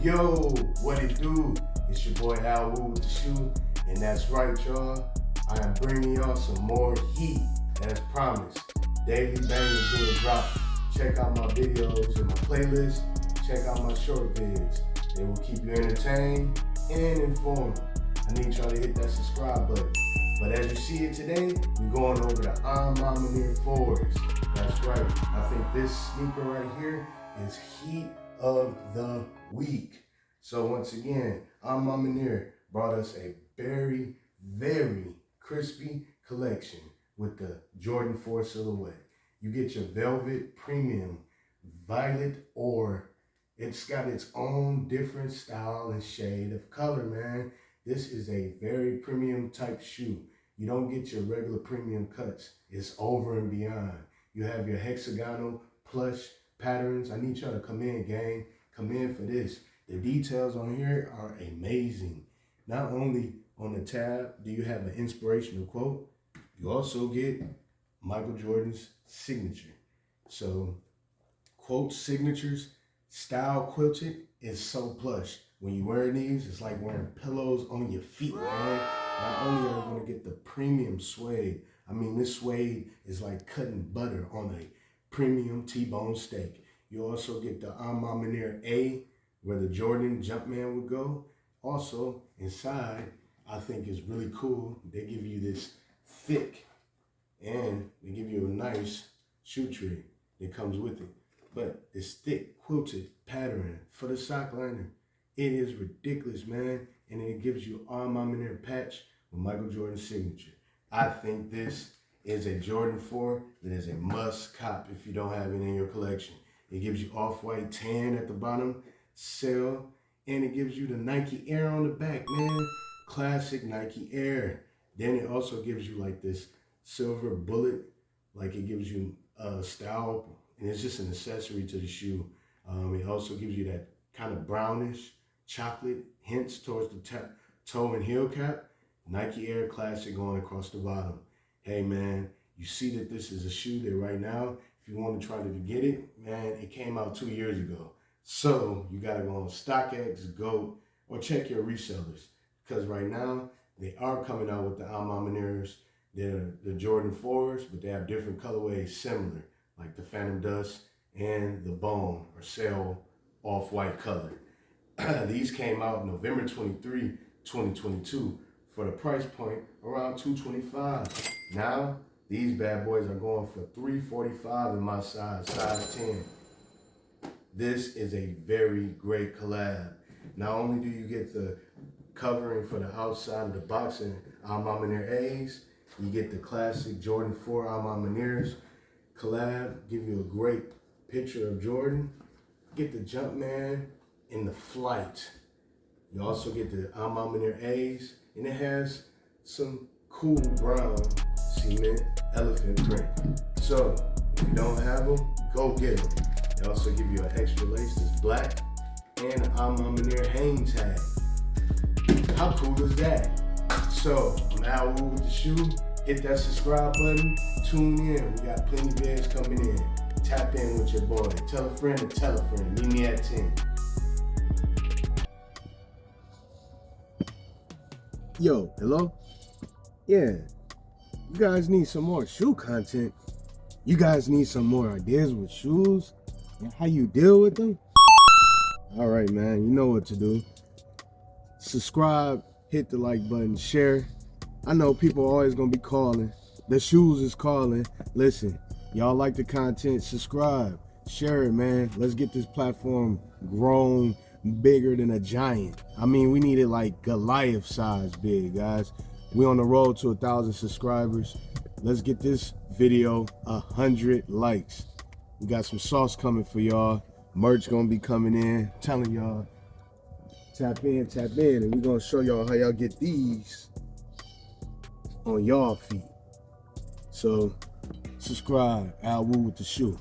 Yo, what it do? It's your boy Al Woo with the shoe, and that's right, y'all. I am bringing y'all some more heat, as promised. Daily bangers being dropped. Check out my videos in my playlist. Check out my short vids. They will keep you entertained and informed. I need y'all to hit that subscribe button. But as you see it today, we're going over the Maniere 4s. That's right. I think this sneaker right here is heat of the week. So once again, Maniere brought us a very, very crispy collection with the Jordan 4 silhouette. You get your velvet premium violet ore. It's got its own different style and shade of color, man. This is a very premium type shoe. You don't get your regular premium cuts. It's over and beyond. You have your hexagonal plush patterns. I need y'all to come in, gang. Come in for this. The details on here are amazing. Not only on the tab do you have an inspirational quote, you also get Michael Jordan's signature. So quote signatures, style quilted is so plush. When you wear these, it's like wearing pillows on your feet, man. Not only are you gonna get the premium suede, I mean this suede is like cutting butter on a premium T-bone steak. You also get the Maniere A, where the Jordan Jumpman would go. Also, inside, I think is really cool. They give you this thick, and they give you a nice shoe tray that comes with it. But this thick quilted pattern for the sock liner, it is ridiculous, man. And it gives you Maniere patch with Michael Jordan's signature. I think this is a Jordan 4 that is a must cop if you don't have it in your collection. It gives you off-white tan at the bottom, cell, and it gives you the Nike Air on the back, man. Classic Nike Air. Then it also gives you like this silver bullet, like it gives you style, and it's just an accessory to the shoe. It also gives you that kind of brownish chocolate hints towards the toe and heel cap. Nike Air Classic going across the bottom. Hey man, you see that this is a shoe that right now, if you want to try to get it, man, it came out 2 years ago. So you gotta go on StockX, GOAT, or check your resellers. Because right now, they are coming out with the Manieres. They're the Jordan 4s, but they have different colorways similar, like the Phantom Dust and the Bone or Sail off-white color. These came out November 23, 2022 for the price point around $225. Now, these bad boys are going for $345 in my size 10. This is a very great collab. Not only do you get the covering for the outside of the box in Maniere A's, you get the classic Jordan 4 Manieres collab, give you a great picture of Jordan. Get the Jumpman in the flight. You also get the Maniere A's, and it has some cool brown cement elephant print. So if you don't have them, go get them. They also give you an extra lace that's black and an Maniere hang tag. How cool is that? So I'm Al Woo with the shoe. Hit that subscribe button. Tune in. We got plenty of videos coming in. Tap in with your boy. Tell a friend to tell a friend. Meet me at 10. Yo, hello? Yeah, you guys need some more shoe content. You guys need some more ideas with shoes and how you deal with them. All right, man, you know what to do. Subscribe, hit the like button, share. I know people are always gonna be calling. The shoes is calling. Listen, y'all like the content, subscribe, share it, man. Let's get this platform grown bigger than a giant. I mean, we need it like Goliath size big, guys. We on the road to 1,000 subscribers. Let's get this video 100 likes. We got some sauce coming for y'all. Merch gonna be coming in. Telling y'all, tap in, and we gonna show y'all how y'all get these on y'all feet. So subscribe, Al Woo with the shoe.